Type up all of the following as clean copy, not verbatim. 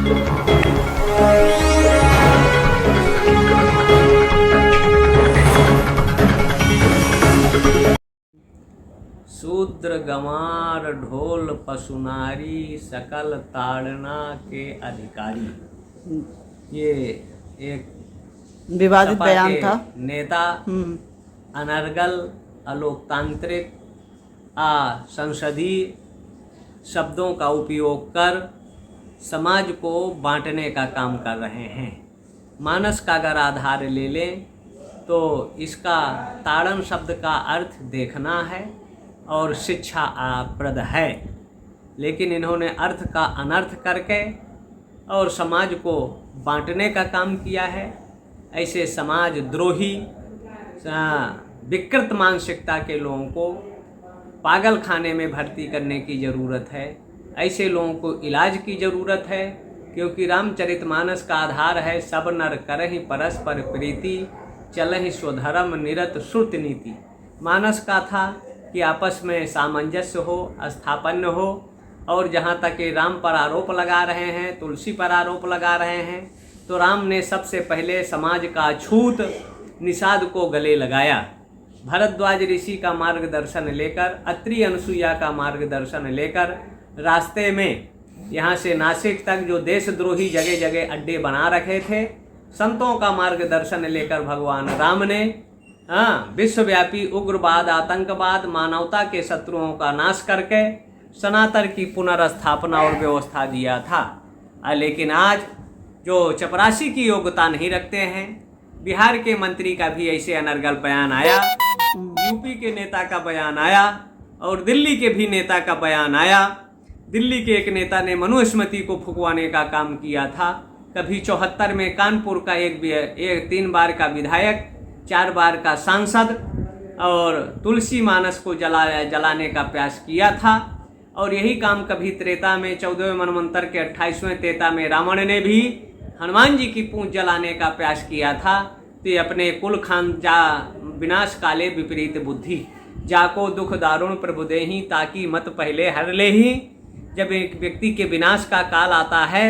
शूद्र गंवार ढोल पशुनारी सकल ताड़ना के अधिकारी। ये एक विवादित सपा बयान के था। नेता अनर्गल अलोकतांत्रिक संसदीय शब्दों का उपयोग कर समाज को बांटने का काम कर रहे हैं। मानस का अगर आधार ले लें तो इसका ताड़न शब्द का अर्थ देखना है और शिक्षा प्रद है, लेकिन इन्होंने अर्थ का अनर्थ करके और समाज को बांटने का काम किया है। ऐसे समाज द्रोही विकृत मानसिकता के लोगों को पागल खाने में भर्ती करने की ज़रूरत है। ऐसे लोगों को इलाज की ज़रूरत है, क्योंकि रामचरितमानस का आधार है सब नर करहि परस्पर प्रीति चलहि स्वधर्म निरत श्रुत नीति। मानस का था कि आपस में सामंजस्य हो, स्थापन्य हो, और जहाँ तक कि राम पर आरोप लगा रहे हैं, तुलसी पर आरोप लगा रहे हैं, तो राम ने सबसे पहले समाज का छूत निषाद को गले लगाया। भरद्वाज ऋषि का मार्गदर्शन लेकर, अत्रि अनसुईया का मार्गदर्शन लेकर रास्ते में यहाँ से नासिक तक जो देशद्रोही जगह जगह अड्डे बना रखे थे, संतों का मार्गदर्शन लेकर भगवान राम ने विश्वव्यापी उग्रवाद, आतंकवाद, मानवता के शत्रुओं का नाश करके सनातन की पुनर्स्थापना और व्यवस्था दिया था। लेकिन आज जो चपरासी की योग्यता नहीं रखते हैं, बिहार के मंत्री का भी ऐसे अनर्गल बयान आया, यूपी के नेता का बयान आया और दिल्ली के भी नेता का बयान आया। दिल्ली के एक नेता ने मनुस्मृति को फुकवाने का काम किया था। कभी 74 में कानपुर का एक 3 बार का विधायक, 4 बार का सांसद और तुलसी मानस को जलाने का प्रयास किया था। और यही काम कभी त्रेता में 14वें मनवंतर के 28वें त्रेता में रावण ने भी हनुमान जी की पूंछ जलाने का प्रयास किया था। तो अपने कुल खान जा विनाश काले विपरीत बुद्धि, जाको दुख दारुण प्रभु देहि ताकि मत पहले हर ले ही। जब एक व्यक्ति के विनाश का काल आता है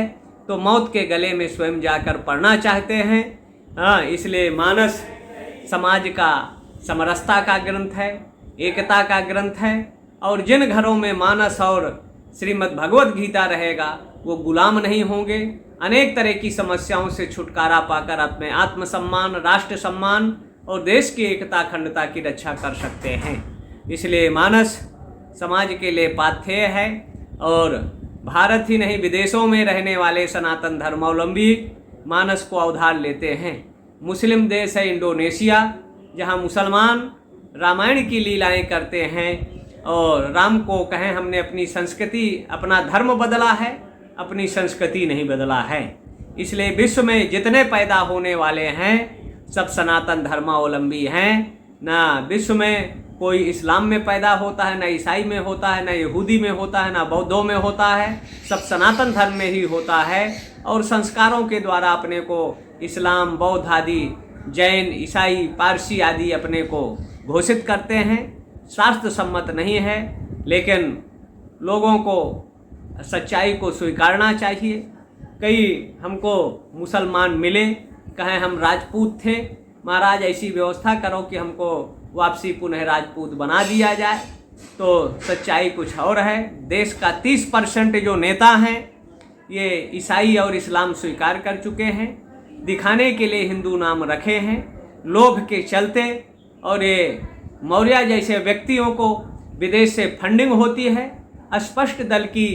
तो मौत के गले में स्वयं जाकर पड़ना चाहते हैं। इसलिए मानस समाज का समरसता का ग्रंथ है, एकता का ग्रंथ है, और जिन घरों में मानस और श्रीमद् भगवत गीता रहेगा वो गुलाम नहीं होंगे। अनेक तरह की समस्याओं से छुटकारा पाकर अपने आत्मसम्मान, राष्ट्र सम्मान और देश की एकता अखंडता की रक्षा कर सकते हैं। इसलिए मानस समाज के लिए पाथेय है, और भारत ही नहीं विदेशों में रहने वाले सनातन धर्मावलंबी मानस को अवधार लेते हैं। मुस्लिम देश है इंडोनेशिया, जहाँ मुसलमान रामायण की लीलाएं करते हैं और राम को कहें हमने अपनी संस्कृति, अपना धर्म बदला है, अपनी संस्कृति नहीं बदला है। इसलिए विश्व में जितने पैदा होने वाले हैं सब सनातन धर्मावलंबी हैं। ना विश्व में कोई इस्लाम में पैदा होता है, ना ईसाई में होता है, ना यहूदी में होता है, ना बौद्धों में होता है, सब सनातन धर्म में ही होता है। और संस्कारों के द्वारा अपने को इस्लाम, बौद्ध आदि, जैन, ईसाई, पारसी आदि अपने को घोषित करते हैं। शास्त्र सम्मत नहीं है, लेकिन लोगों को सच्चाई को स्वीकारना चाहिए। कई हमको मुसलमान मिले, कहें हम राजपूत थे, महाराज ऐसी व्यवस्था करो कि हमको वापसी पुनः राजपूत बना दिया जाए। तो सच्चाई कुछ और है। देश का 30% जो नेता हैं ये ईसाई और इस्लाम स्वीकार कर चुके हैं, दिखाने के लिए हिंदू नाम रखे हैं लोभ के चलते। और ये मौर्य जैसे व्यक्तियों को विदेश से फंडिंग होती है। स्पष्ट दल की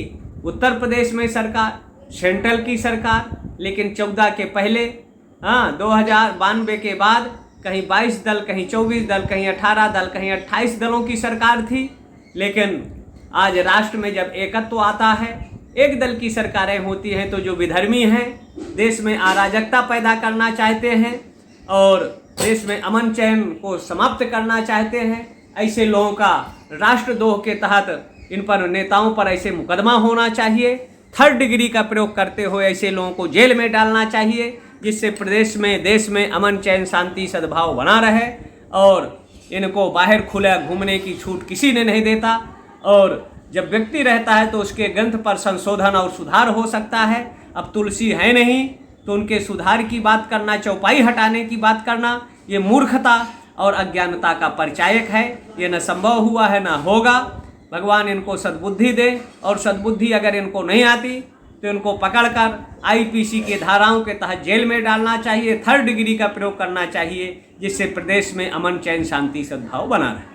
उत्तर प्रदेश में सरकार, सेंट्रल की सरकार, लेकिन 14 के पहले 2092 के बाद कहीं 22 दल, कहीं 24 दल, कहीं 18 दल, कहीं 28 दलों की सरकार थी। लेकिन आज राष्ट्र में जब एकत्व आता है, एक दल की सरकारें होती हैं, तो जो विधर्मी हैं, देश में अराजकता पैदा करना चाहते हैं और देश में अमन चैन को समाप्त करना चाहते हैं, ऐसे लोगों का राष्ट्रद्रोह के तहत इन पर, नेताओं पर ऐसे मुकदमा होना चाहिए। 3rd डिग्री का प्रयोग करते हुए ऐसे लोगों को जेल में डालना चाहिए, जिससे प्रदेश में, देश में अमन चैन शांति सद्भाव बना रहे। और इनको बाहर खुला घूमने की छूट किसी ने नहीं देता। और जब व्यक्ति रहता है तो उसके ग्रंथ पर संशोधन और सुधार हो सकता है। अब तुलसी है नहीं तो उनके सुधार की बात करना, चौपाई हटाने की बात करना, ये मूर्खता और अज्ञानता का परिचायक है। ये न संभव हुआ है, न होगा। भगवान इनको सद्बुद्धि दे, और सद्बुद्धि अगर इनको नहीं आती तो इनको पकड़कर आईपीसी के धाराओं के तहत जेल में डालना चाहिए, 3rd डिग्री का प्रयोग करना चाहिए, जिससे प्रदेश में अमन, चैन, शांति, सद्भाव बना रहे।